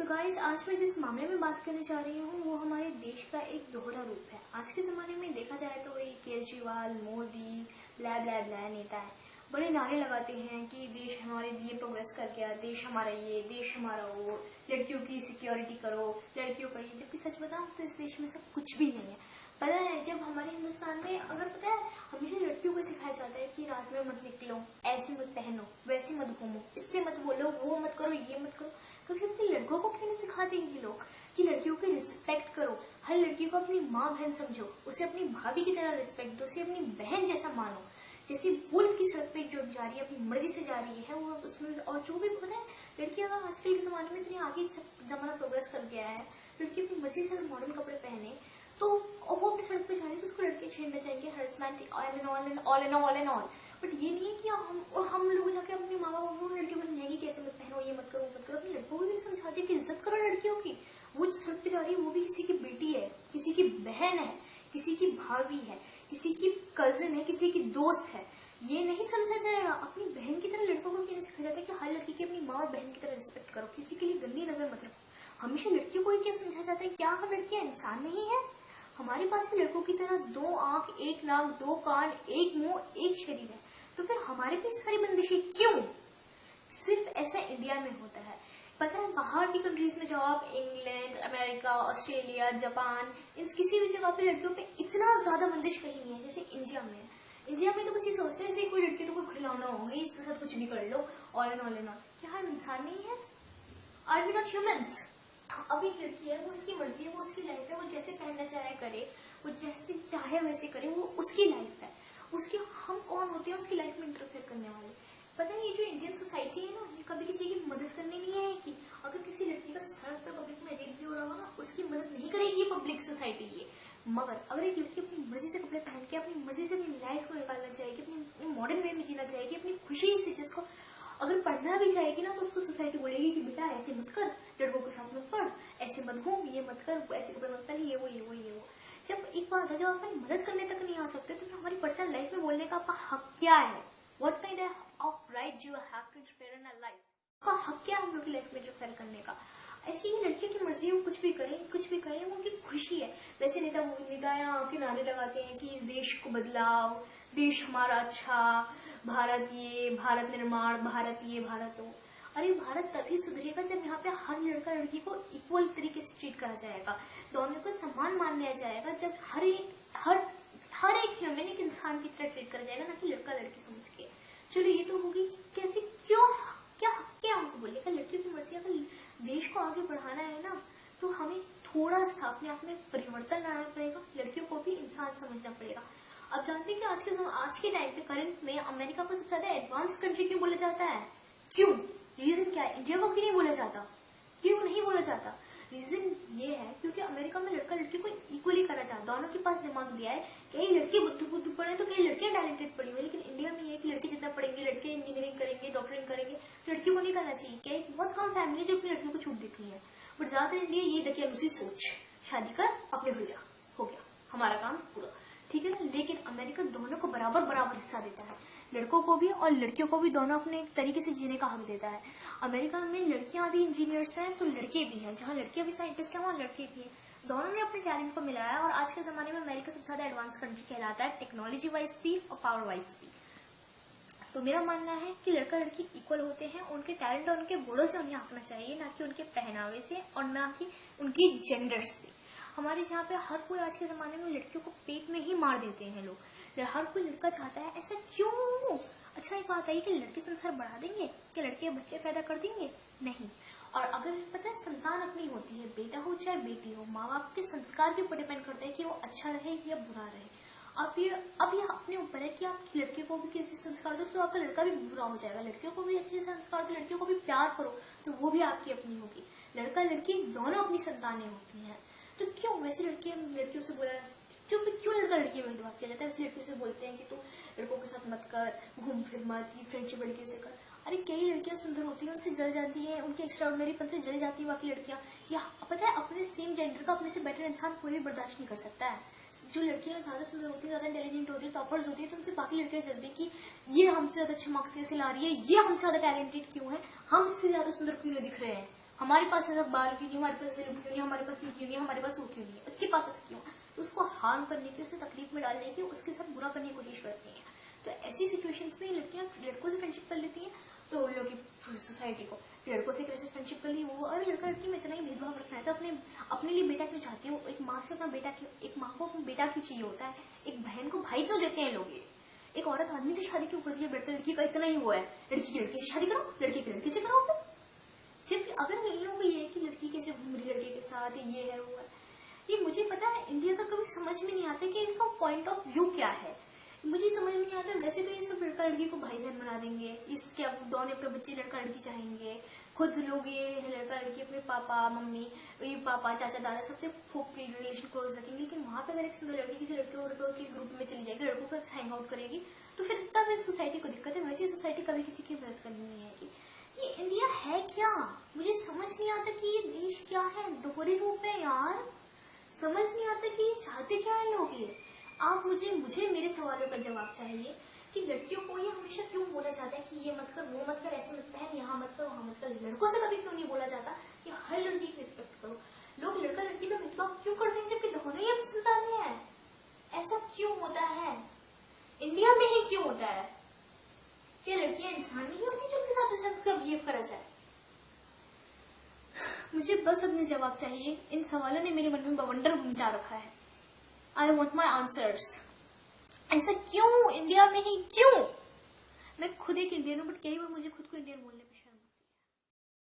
तो गाइस, आज मैं जिस मामले में बात करने जा रही हूँ वो हमारे देश का एक दोहरा रूप है। आज के ज़माने में देखा जाए तो ये केजरीवाल, मोदी, ब्ला ब्ला ब्ला नेता है, बड़े नारे लगाते हैं कि देश हमारे लिए प्रोग्रेस कर गया, देश हमारा ये, देश हमारा वो, लड़कियों की सिक्योरिटी करो, लड़कियों का ये। जबकि सच बताऊँ तो इस देश में सब कुछ भी नहीं है। पता है, जब हमारे हिंदुस्तान में अगर पता है हमेशा लड़कियों को सिखाया जाता है कि रात में मत निकलो, ऐसे मत पहनो, वैसे मत घूमो, इससे मत बोलो, वो मत करो, ये मत करो। तो फिर अपने लड़कों को क्यों नहीं सिखाते ये लोग कि लड़कियों की रिस्पेक्ट करो, हर लड़की को अपनी माँ बहन समझो, उसे अपनी भाभी की तरह रिस्पेक्ट दो, उसे अपनी बहन जैसा मानो। जैसे वो लड़की सड़क पे जो जा रही है, अपनी मर्जी से जा रही है, वो उसमें और जो भी पता है लड़की अगर आजकल के जमाने में इतनी आगे जमाना प्रोग्रेस कर गया है, लड़की अपनी मर्जी से अगर मॉडर्न कपड़े पहने तो वो अपनी सड़क पे जा रही है तो उसको लड़के छेड़ना चाहेंगे, हरसमेंट ऑल एंड ऑल। बट ये नहीं है कि हम लोग जाके अपनी माँ बाप लड़कियों को समझाएंगे कैसे मत पहनो, ये मत करो, मत करो। अपने लड़कों को भी समझाते कि इज्जत करो लड़कियों की। वो जो सड़क पे जा रही है वो भी किसी की बेटी है, किसी की बहन है, किसी की भाभी है, किसी की कजिन है, किसी की दोस्त है। ये नहीं समझा जाएगा। अपनी बहन की तरह लड़कों को क्यों सिखाया जाता है कि हर लड़की की अपनी माँ और बहन की तरह रिस्पेक्ट करो, किसी के लिए गंदी नजर मत रखो। हमेशा लड़कियों को ही क्या समझाया जाता है, क्या हम लड़कियां इंसान नहीं है? हमारे पास भी लड़कों की तरह 2 आंख, 1 नाक, 2 कान, 1 मुंह, 1 शरीर है। तो फिर हमारे भी सारी बंदिशें क्यों? सिर्फ ऐसा इंडिया में होता है। पता है, बाहर की कंट्रीज में जाओ आप, इंग्लैंड, अमेरिका, ऑस्ट्रेलिया, जापान, इन किसी भी जगह पे लड़कियों पे इतना ज्यादा बंदिश कहीं नहीं है जैसे इंडिया में। इंडिया में तो बस ये सोचते हैं कोई लड़की तो कोई खिलौना होगी, इसके साथ कुछ भी कर लो, ऑल एंड ऑल। क्या हम इंसान नहीं है? Are we not humans? अब एक लड़की है, वो उसकी मर्जी है, वो उसकी लाइफ है, वो जैसे पहनना चाहे करे, वो जैसे चाहे वैसे करे, वो उसकी लाइफ है। उसके हम कौन होते हैं उसकी लाइफ में इंटरफेयर करने वाले? पता है, ये जो इंडियन सोसाइटी है ना, ये कभी किसी की मदद करने नहीं है कि अगर किसी लड़की का सड़क पे पब्लिक में रेप भी हो रहा हो ना, उसकी मदद नहीं करेगी पब्लिक सोसाइटी ये। मगर अगर एक लड़की अपनी मर्जी से कपड़े पहन के अपनी मर्जी से अपनी लाइफ को निकालना चाहेगी, अपनी मॉडर्न वे में जीना चाहेगी, अपनी खुशी से, जिसको अगर पढ़ना भी चाहेगी ना, तो उसको सोसाइटी बोलेगी कि बेटा ऐसे मत कर, लड़कों के साथ मत पढ़, ऐसे मत घूम, ये मत कर, ऐसे कपड़े मत पहन, ये वो। जब एक बात है, जब आप मदद करने तक नहीं आ सकते तो फिर हमारी पर्सनल लाइफ में बोलने का आपका हक क्या है? What kind of right you have to interfere in our life? आपका हक क्या है हम लोग की लाइफ में इंटरफेयर करने का? ऐसी ही लड़कियों की मर्जी, वो कुछ भी करें, वो उनकी खुशी है। वैसे नेता यहाँ के नारे लगाते हैं कि इस देश को बदलाओ, देश हमारा अच्छा, भारत ये, भारत निर्माण, भारत ये, भारत वो। अरे भारत तभी सुधरेगा जब यहाँ पे हर लड़का लड़की को इक्वल तरीके से ट्रीट करा जाएगा, दोनों को समान मान लिया जाएगा। जब हर एक ह्यूमन एक इंसान की तरह ट्रीट करा जाएगा, ना कि लड़का लड़की समझ के। चलो ये तो होगी, कैसे, क्यों, क्या हमको बोलेगा? लड़कियों की मर्जी। अगर देश को आगे बढ़ाना है ना, तो हमें थोड़ा सा अपने आप में परिवर्तन लाना पड़ेगा, लड़कियों को भी इंसान समझना पड़ेगा। अब जानते हैं कि आज के टाइम पे करंट में अमेरिका को सबसे ज्यादा एडवांस कंट्री क्यों बोला जाता है? क्यों? रीजन क्या है? इंडिया को क्यों नहीं बोला जाता? क्यों नहीं बोला जाता? रीजन ये है क्योंकि अमेरिका में लड़का लड़की को इक्वली करा जाता है, दोनों के पास दिमाग दिया है। कई लड़के बुद्धू पढ़े तो कई लड़कियां टैलेंटेड पड़ी हुई, लेकिन इंडिया में ये कि लड़के जितना पढ़ेंगे, लड़के इंजीनियरिंग करेंगे, डॉक्टरिंग करेंगे, लड़कियों को नहीं करना चाहिए। क्या बहुत कम फैमिली जो अपनी लड़कियों को छूट देती है, बट ज्यादातर इंडिया ये देखिए उसी सोच, शादी कर, अपने घर जा, हो गया हमारा काम पूरा, ठीक है ना। लेकिन अमेरिका दोनों को बराबर हिस्सा देता है, लड़कों को भी और लड़कियों को भी, दोनों अपने एक तरीके से जीने का हक देता है। अमेरिका में लड़कियां भी इंजीनियर्स हैं तो लड़के भी हैं, जहां लड़कियां भी साइंटिस्ट हैं वहां लड़के भी हैं। दोनों ने अपने टैलेंट को मिलाया और आज के जमाने में अमेरिका सबसे ज्यादा एडवांस कंट्री कहलाता है, टेक्नोलॉजी वाइज भी और पावर वाइज भी। तो मेरा मानना है कि लड़का लड़की इक्वल होते हैं, उनके टैलेंट और उनके गुणों से उन्हें आंकना चाहिए, ना कि उनके पहनावे से और ना कि उनकी जेंडर से। हमारे जहाँ पे हर कोई आज के जमाने में लड़कियों को पेट में ही मार देते हैं लोग, हर कोई लड़का चाहता है, ऐसा क्यों? अच्छा एक बात है कि लड़के संसार बढ़ा देंगे, कि लड़के बच्चे पैदा कर देंगे? नहीं। और अगर पता है संतान अपनी होती है, बेटा हो चाहे बेटी हो, माँ बाप के संस्कार के ऊपर डिपेंड करता है कि वो अच्छा रहे या बुरा रहे। अब ये अपने ऊपर है कि आप लड़के को भी किसी संस्कार दो तो आपका लड़का भी बुरा हो जाएगा, लड़कियों को भी अच्छे संस्कार दो, लड़कियों को भी प्यार करो तो वो भी आपकी अपनी होगी। लड़का लड़की दोनों अपनी संतानें होती हैं, तो क्यों वैसे लड़कियों से बोला, क्यों लड़का लड़की में भेदभाव किया जाता है? वैसे लड़कियों से बोलते हैं कि तू लड़कों के साथ मत कर, घूम फिर मत, ये फ्रेंडशिप लड़कियों से कर। अरे कई लड़कियां सुंदर होती हैं, उनसे जल जाती है, उनके एक्स्ट्राऑर्डिनरीपन से जल जाती है बाकी लड़कियां। या पता है, अपने सेम जेंडर का अपने से बेटर इंसान कोई भी बर्दाश्त नहीं कर सकता है। जो लड़कियां ज्यादा सुंदर होती है, ज्यादा इंटेलिजेंट होती है, टॉपर्स होती है, तो उनसे बाकी लड़कियां चलती है कि ये हमसे ज्यादा अच्छे मार्क्स कैसे ला रही है, ये हमसे ज्यादा टैलेंटेड क्यों है, हम इससे ज्यादा सुंदर क्यों नहीं दिख रहे हैं, हमारे पास ऐसा बाल क्यों नहीं, हमारे पास ऐसे क्यों नहीं, हमारे पास ये क्यों नहीं, हमारे पास वो क्यों नहीं है, इसके पास ऐसा क्यों। तो उसको हार्म करने की, उसे तकलीफ में डालने की, उसके साथ बुरा करने की कोशिश करती हैं। तो ऐसी सिचुएशंस में लड़कियां लड़कों से फ्रेंडशिप कर लेती हैं। तो लोग सोसाइटी को लड़कों से कैसे फ्रेंडशिप कर ली, वो अरे लड़का लड़की में इतना ही भेदभाव रखना है तो अपने लिए बेटा क्यों चाहती हो, एक माँ से अपना बेटा क्यों, एक माँ को अपना बेटा क्यों चाहिए होता है, एक बहन को भाई क्यों देते हैं लोग, ये एक औरत आदमी से शादी क्यों करती है, बेटा लड़की का इतना ही वो है, लड़की की लड़की से शादी करो, लड़की की लड़की से करो। फिर जब अगर इन लोगों को ये है कि लड़की कैसे घूम रही लड़के के साथ, ये है वो है, ये मुझे पता है इंडिया का कभी समझ में नहीं आता कि इनका पॉइंट ऑफ व्यू क्या है, मुझे समझ में नहीं आता। वैसे तो ये सब लड़का लड़की को भाई बहन बना देंगे, इसके अब दोनों अपने बच्चे लड़का लड़की चाहेंगे, खुद लोग ये लड़का लड़की अपने पापा मम्मी, ये पापा चाचा दादा सबसे रिलेशन क्लोज रखेंगे। लेकिन वहां पे अगर एक सुंदर लड़की किसी लड़के लड़कों के ग्रुप में चली जाएगी, लड़कों का हैंग आउट करेगी, तो फिर तब सोसाइटी को दिक्कत है। वैसे सोसाइटी कभी किसी की मदद करनी नहीं है। कि ये इंडिया है क्या, मुझे समझ नहीं आता कि ये देश क्या है, दोहरे रूप है यार, समझ नहीं आता कि ये चाहते क्या है लोग। ये आप मुझे मेरे सवालों का जवाब चाहिए कि लड़कियों को ये हमेशा क्यों बोला जाता है कि ये मत कर, वो मत कर, ऐसे मत पहन, यहाँ मत कर, वहां मत कर। लड़कों से कभी क्यों नहीं बोला जाता कि हर लड़की की रिस्पेक्ट करो। लोग लड़का लड़की में भेदभाव क्यों करते हैं जबकि दोनों ही अपनी संतानें हैं। ऐसा क्यों होता है, इंडिया में ही क्यों होता है। क्या लड़कियां इंसान नहीं होती जो उनके साथ इस ढंग का बिहेव करा जाए। मुझे बस अपने जवाब चाहिए, इन सवालों ने मेरे मन में बवंडर मचा रखा है। I want my answers. ऐसा क्यों इंडिया में ही क्यों। मैं खुद एक इंडियन हूँ, बट कई बार मुझे खुद को इंडियन बोलने में